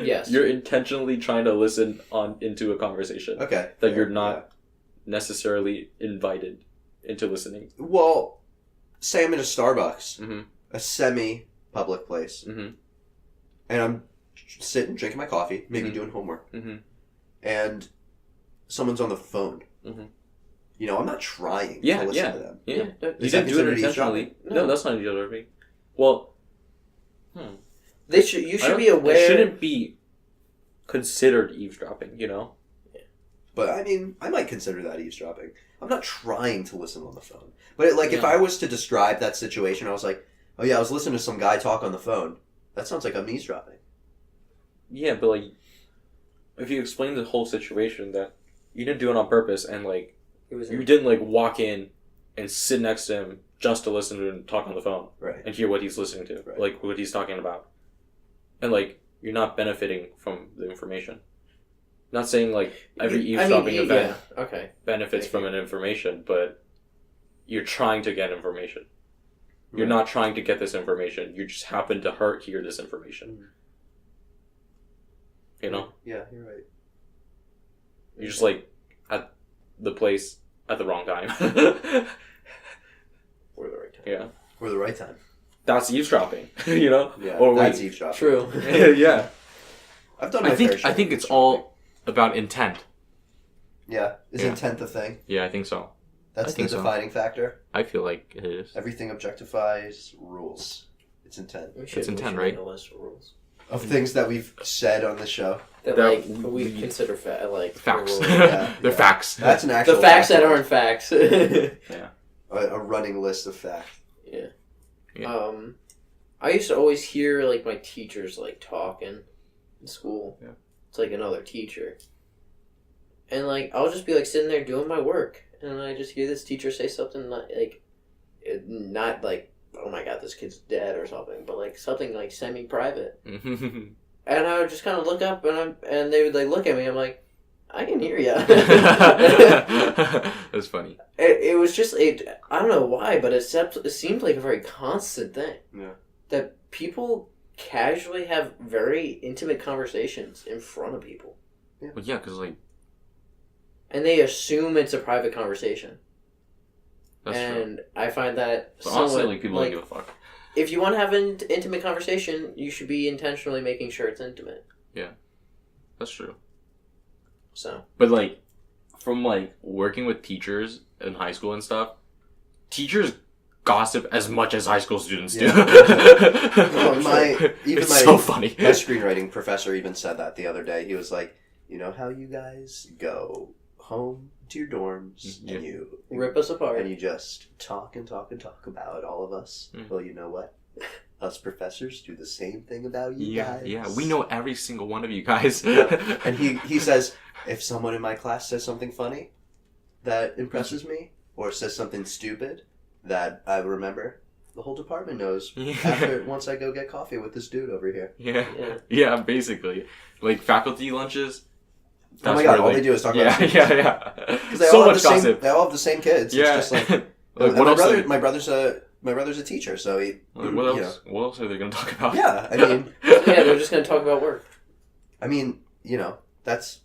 Yes. You're intentionally trying to listen into a conversation Okay. that you're not necessarily invited into listening. Yeah. Well, say I'm in a Starbucks, Mm-hmm. a semi-public place, Mm-hmm. and I'm sitting drinking my coffee, maybe Mhm. doing homework, Mm-hmm. and someone's on the phone. Mhm. You know, I'm not trying Yeah, to listen yeah. to them. Yeah. Yeah, You Is that didn't do it considered intentionally. eavesdropping? No, No. that's not eavesdropping. Well, They should. You I should don't- be aware. It shouldn't be considered eavesdropping, you know? But I mean, I might consider that eavesdropping. I'm not trying to listen on the phone. But if Yeah. I was to describe that situation, I was like, oh yeah, I was listening to some guy talk on the phone. That sounds like I'm eavesdropping. Yeah, but like, if you explain the whole situation that you didn't do it on purpose and like, It was you didn't like walk in and sit next to him just to listen to him talk on the phone Right. and hear what he's listening to, Right. like what he's talking about, and like you're not benefiting from the information. Not saying like every eavesdropping event Yeah. Okay. benefits from an information, but you're trying to get information. You're Right. not trying to get this information. You just happen to hear this information. You know, Yeah, you're right. you're just like at the place at the wrong time. Or the right time. Yeah. Or the right time. That's eavesdropping. You know? Yeah, or that's eavesdropping. True. Yeah. I've done my fair share I think of it's eavesdropping. all about intent. Yeah. Is Yeah. intent the thing? Yeah, I think so. That's I think the so. defining factor? I feel like it is. Everything objectifies rules. It's intent. It's intent, right? Make a list of rules. Of things that we've said on the show. That That like we we- consider like Facts. rules. Yeah, They're yeah. facts. That's an actual The facts that fact. aren't facts. A running list of facts. Yeah. Yeah. I used to always hear like my teachers like talking in school. Yeah. It's like another teacher. And like I'll just be like sitting there doing my work, and I just hear this teacher say something not like, oh my god, this kid's dead or something, but like something like semi-private. And I would just kind of look up, and they would like look at me. I'm like, I can hear ya. That's funny. It was just I don't know why, but it seemed like a very constant thing. Yeah. That people casually have very intimate conversations in front of people, Well, yeah, because like and they assume it's a private conversation. that's true. And I find that So honestly, somewhat, like people don't give a fuck. if you want to have an intimate conversation, you should be intentionally making sure it's intimate. That's true. So But like, from like working with teachers in high school and stuff, teachers gossip as much as high school students do. Yeah. It's so funny. My screenwriting professor even said that the other day. He was like, you know how you guys go home to your dorms Yeah. and you rip us apart. and you just talk and talk and talk about all of us. Mm. Well, you know what? Us professors do the same thing about you Yeah, guys. yeah, we know every single one of you guys. Yeah. And he says, if someone in my class says something funny that impresses me, or says something stupid that I remember, the whole department knows. Once I go get coffee with this dude over here. Yeah, basically, like faculty lunches. Oh my god! All they do is talk about yeah, students. yeah. Because they So all have much the same. gossip. They all have the same kids. Yeah. It's just like, Like, and what else? my brother's a teacher, so he. Like, what else? What else are they gonna talk about? Yeah, I mean, Yeah, they're just gonna talk about work. That's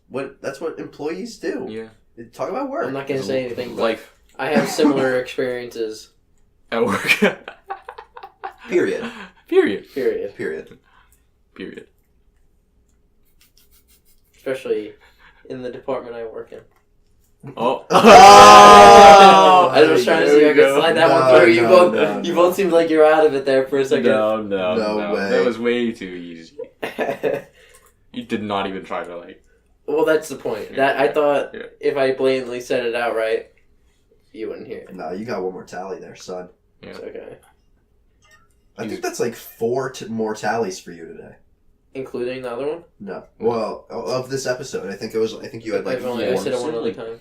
what employees do. Yeah. They talk about work. I'm not gonna say anything, but Life I have similar experiences. at work. Period. Period. Period. Period. Period. Especially in the department I work in. Oh. I was trying to see if I could slide that one through. You both seemed like you're out of it there for a second. No No way. That was way too easy. You did not even try to like. Well, that's the point. Yeah, That I thought yeah. if I blatantly said it outright, you wouldn't hear it. No, you got one more tally there, son. Yeah. It's okay. I think that's like 4 more tallies for you today. Including the other one? No. Well, of this episode, I think you had like I've only I 4. said it one other time.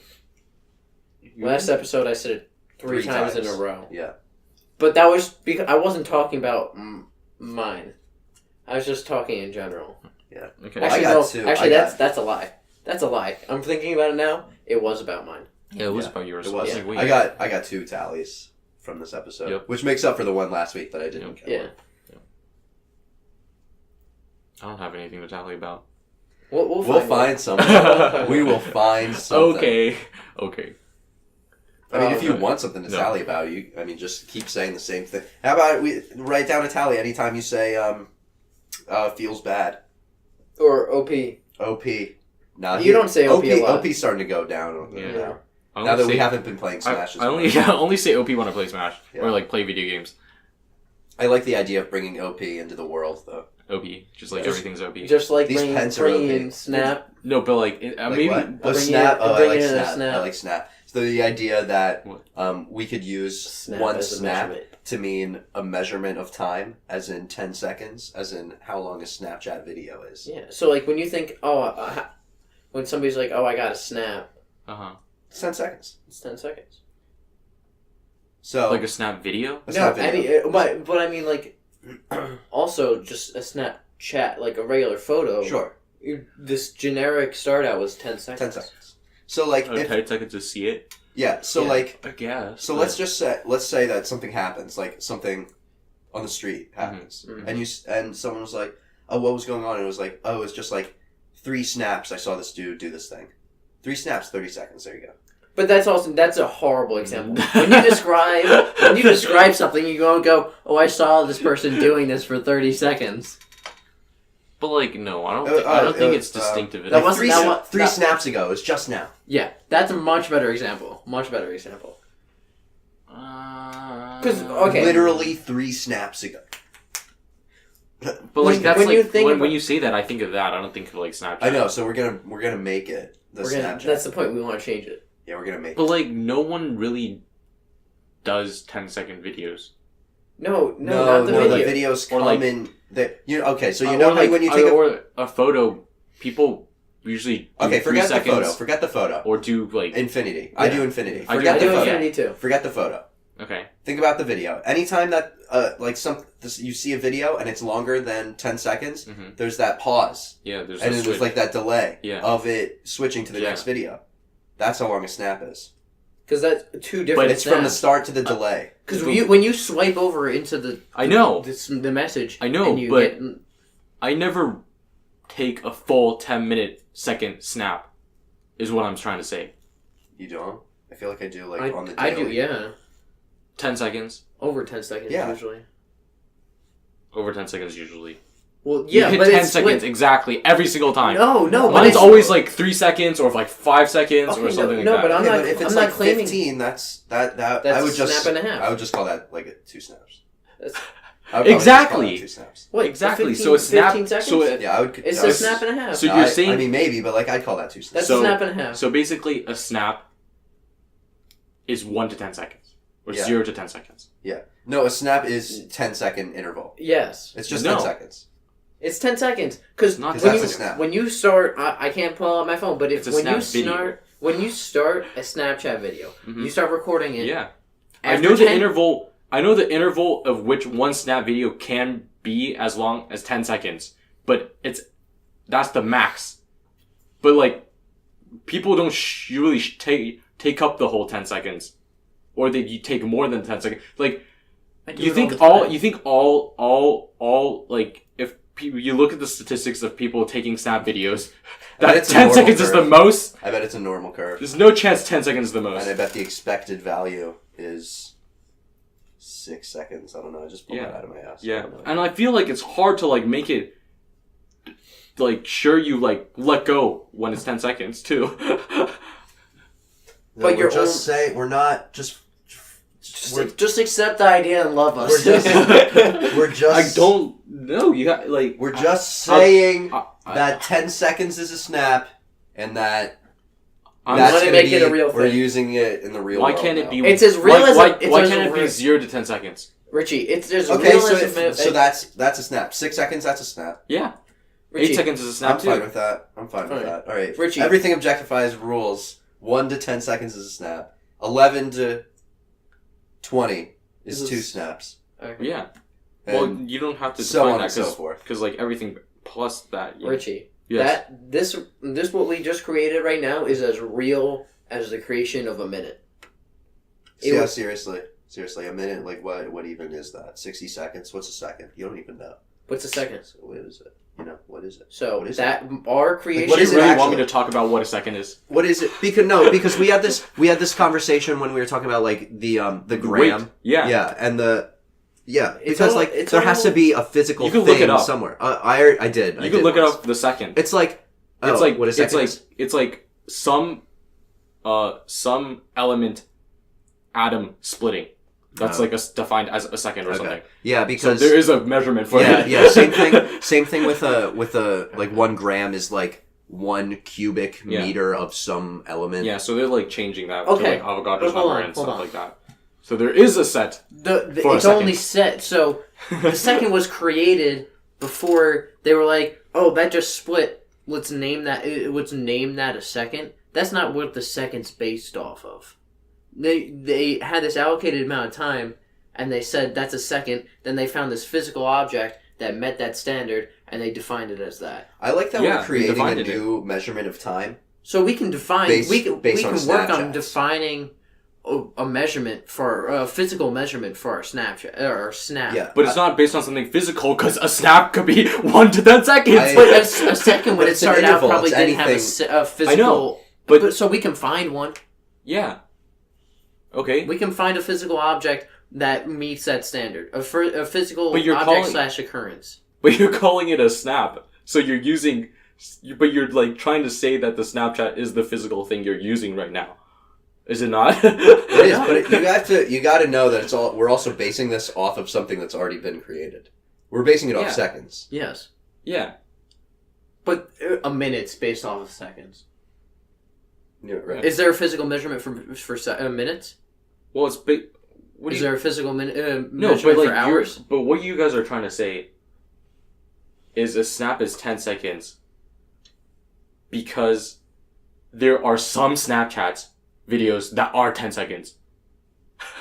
Last episode I said it three 3 times in times. a row. Yeah. But that was because I wasn't talking about mine. I was just talking in general. Okay. Well, Actually, I got no. 2. Actually, I got- that's a lie. That's a lie. I'm thinking about it now. It was about mine. Yeah, it was Yeah, about yours. It was. I was like, wait. I got 2 tallies from this episode, Yep. which makes up for the one last week that I didn't get. Yeah. I don't have anything to tally about. We'll We'll find find it. something. We will find something. Okay. I mean, if you Oh, want something to no. tally about, just keep saying the same thing. How about we write down a tally anytime you say feels bad. Or OP. OP. No, You don't say OP a lot. OP's starting to go down. Yeah. Now. I Now that only we say- haven't been playing Smash as I only much. I only say OP when I play Smash Yeah. or like play video games. I like the idea of bringing OP into the world, though. OP, just like Just- everything's OP. Just like These pens are bringing OP. Snap. No, but like Like maybe what? Oh, bring Snap. it- Oh, I bring like it in a Snap. Snap. I like Snap. So the idea that What? we could use Snap one as a snap measurement. to mean a measurement of time, as in 10 seconds, as in how long a Snapchat video is. Yeah. So like when you think, when somebody's like, I got a Snap, It's 10 seconds. it's 10 seconds. So like a Snap video. a No, Snap I video. mean, but I mean like, also just a Snapchat, like a regular photo. Sure, This generic start out was 10 seconds. 10 seconds. So like, if, 10 seconds to see it. yeah. So Yeah. like, I guess. so let's say that something happens, like something on the street happens, Mhm. and someone was like, "Oh, what was going on?" And it was like, "Oh, it's just like 3 snaps. I saw this dude do this thing. 3 snaps, 30 seconds. There you go." But that's a horrible example. When you describe something, you don't go, "Oh, I saw this person doing this for 30 seconds." But like, no, I don't think it's distinctive Like enough. three snaps ago. It was just now. Yeah, that's a much better example. Because Literally 3 snaps ago. But like that's when like you think when you say that, I think of that. I don't think of like Snapchat. I know. So we're gonna make it Snapchat. That's the point. We want to change it. Yeah, we're gonna make. But like, no one really does 10-second videos. No, not the video. The videos come Or like, in. Okay, so you know like, when you take a photo, people usually do 3 forget seconds. Forget the photo. Or do like Infinity. Yeah. I do Infinity. I Forget do the photo. Infinity too. Forget the photo. Okay. Think about the video. Anytime that you see a video and it's longer than 10 seconds, there's that pause. Yeah, there's and there's like that delay of it switching to the next video. That's how long a snap is. Because that's 2 different. But it's from the start to the delay. Because when you swipe over into the message, I know, and you but get, I never take a full 10-second snap. Is what I'm trying to say. You don't? I feel like I do on the daily. I do, yeah. 10 seconds. Over 10 seconds usually. Over 10 seconds usually. Well, yeah, you hit but 10 seconds exactly every single time. No, but mine's always like 3 seconds or like 5 seconds or something like that. No, but I'm not. But if it's I'm like not claiming 15, that's I would just snap and a half. I would just call that like 2 snaps. Exactly. 2 snaps. What, exactly. 15, so a snap. 15 seconds? So I would. It's a snap and a half. So you're saying? I mean, maybe, but like I'd call that 2 snaps. That's a snap and a half. So basically, a snap is 1 to 10 seconds, or 0 to 10 seconds. Yeah. No, a snap is 10-second interval. Yes. It's just 10 seconds. It's 10 seconds. Because when you start, I can't pull out my phone, but when you start a Snapchat video, you start recording it. Yeah. I know the interval. I know the interval of which one snap video can be as long as 10 seconds, but that's the max. But like, people don't usually take up the whole 10 seconds, or you take more than 10 seconds. Like, you think all like, if you look at the statistics of people taking snap videos, that 10 seconds is the most. I bet it's a normal curve. There's no chance 10 seconds is the most. And I bet the expected value is 6 seconds. I don't know. I just pulled that out of my ass. Yeah, and I feel like it's hard to like make it like sure you like let go when it's 10 seconds too. But we're just saying we're not just. Just accept the idea and love us. We're just. I don't know. You got like. We're just saying that 10 seconds is a snap, and that. That's going to make it a real thing. We're using it in the real world. Why can't it be? It's as real as why can't it be 0 to 10 seconds? Richie, it's as real as so that's a snap. 6 seconds. That's a snap. Yeah. Richie, 8 seconds is a snap too. I'm fine with that. All right. Richie. Everything Objectifies rules. 1 to 10 seconds is a snap. 11 to 20 is 2 snaps. Okay. Yeah. Well, you don't have to so define on that and so forth. Because like everything plus that. Richie. Yes. This what we just created right now is as real as the creation of a minute. Yeah, seriously, a minute. Like what even is that? 60 seconds. What's a second? You don't even know. What's a second? So what is it? What is it? So what is that it? Our creation. Like, what is you it really actually? want me to talk about what a second is? What is it? Because we had this conversation when we were talking about like the gram. Weight. Yeah. And because there has to be a physical you can thing look it up. somewhere. I did. You can look it up the second. It's like what a second is? It's like some element atom splitting. That's like defined as a second or something. Yeah, because so there is a measurement for it. Yeah, same thing with a like 1 gram is like 1 cubic meter of some element. Yeah, so they're like changing that to Okay. like Avogadro's number and stuff on. like that. So there is a set. It's only set. So the second was created before they were like, oh, that just split. Let's name that a second. That's not what the second's based off of. They had this allocated amount of time, and they said that's a second. Then they found this physical object that met that standard, and they defined it as that. I like that we're creating a new measurement of time. So we can define. We can work on Snapchats. defining a measurement for a physical measurement for our Snapchat or our snap. Yeah, but it's not based on something physical because a snap could be 1 to 10 seconds. But a second when it started out probably didn't have a physical. I know, but so we can find one. Yeah. Okay. We can find a physical object that meets that standard. A physical But you're object / occurrence. But you're calling it a snap. So you're using... But you're, like, trying to say that the Snapchat is the physical thing you're using right now. Is it not? It is, but you got to know that we're also basing this off of something that's already been created. We're basing it off seconds. Yes. Yeah. But a minute's based off of seconds. Yeah, right. Is there a physical measurement for minutes? Well, it's big... Is there a physical measurement but for hours? But what you guys are trying to say is a snap is 10 seconds because there are some Snapchats videos that are 10 seconds.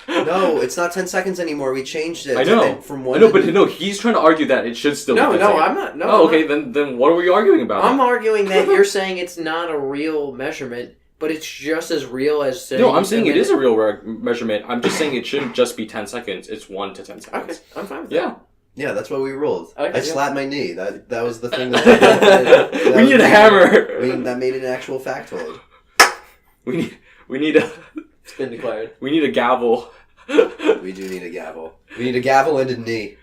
No, it's not 10 seconds anymore. We changed it. I know. He's trying to argue that it should still be 10 seconds. I'm not. No, oh, okay, then what are we arguing about? I'm arguing that you're saying it's not a real measurement, but it's just as real as saying... No, I'm saying it is a real measurement. I'm just saying it shouldn't just be 10 seconds. It's 1 to 10 seconds. Okay, I'm fine with that. Yeah, that's what we ruled. Okay, I slapped my knee. That was the thing that... we need a hammer! That made an actual factoid. We need a... It's been declared. We need a gavel. We do need a gavel. We need a gavel and a knee.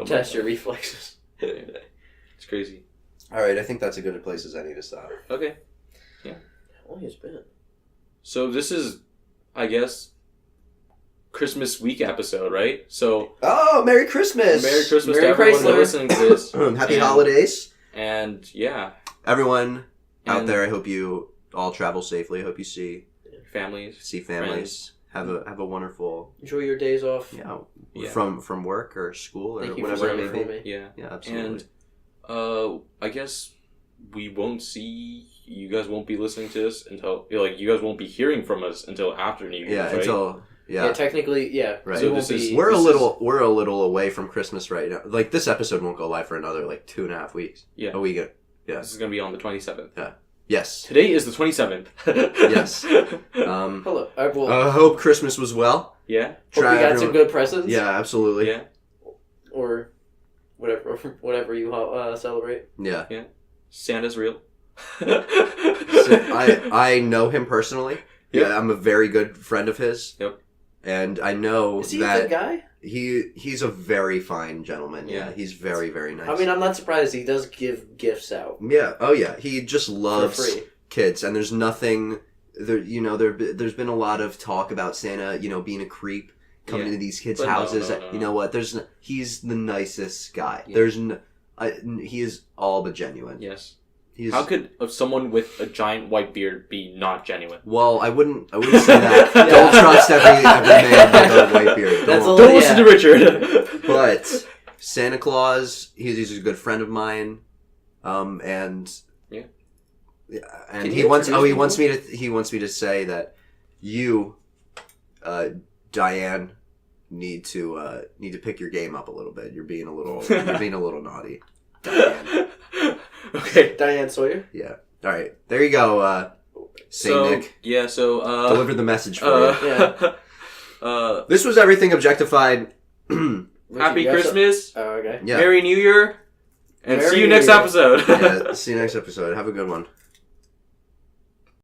Test your reflexes. It's crazy. Alright, I think that's a good place as any to stop. Okay. Yeah. How long has it been? So this is, I guess, Christmas week episode, right? So... Oh, Merry Christmas! Merry Christmas Merry to everyone Chrysler. listening to this. Happy holidays. And, yeah. Everyone out And- there, I hope you all travel safely. I hope you see Families. families. Have a wonderful... Enjoy your days off. Yeah. From work or school or Thank you whatever for it may learning be. from me. Yeah. Yeah, absolutely. And, I guess we won't see... You guys won't be listening to this until... Like, you guys won't be hearing from us until after New Year's, right? Until... Yeah. Technically, yeah. Right. So We're a little away from Christmas right now. Like, this episode won't go live for another, 2.5 weeks. Yeah. A week. Yeah. This is going to be on the 27th. Yeah. Yes. Today is the 27th. Yes. Hello. I hope Christmas was well. Yeah. Hope you got some good presents. Yeah, absolutely. Yeah. Or whatever you celebrate. Yeah. Yeah. Santa's real. I know him personally. Yep. Yeah, I'm a very good friend of his. Yep. And I know Is he that a good guy? he's a very fine gentleman. Yeah. Yeah, he's very, very nice. I mean, I'm not surprised he does give gifts out. Yeah. Oh, yeah. He just loves For free. kids, and there's nothing. There's been a lot of talk about Santa, being a creep, coming into these kids' But houses. no. You know what? He's the nicest guy. Yeah. He is all but genuine. Yes. He's, How could someone with a giant white beard be not genuine? Well, I wouldn't say that. Don't trust every man with a white beard. Don't listen to Richard. But Santa Claus, he's a good friend of mine, and he wants me to say that you, Diane, need to pick your game up a little bit. You're being a little naughty. Diane. Okay. Diane Sawyer? Yeah. All right. There you go, Saint Nick. Yeah, so... Delivered the message for you. Yeah. This was Everything Objectified. Happy Christmas. Oh, okay. Yeah. Merry New Year. And Merry see you New next Year. episode. Yeah, see you next episode. Have a good one.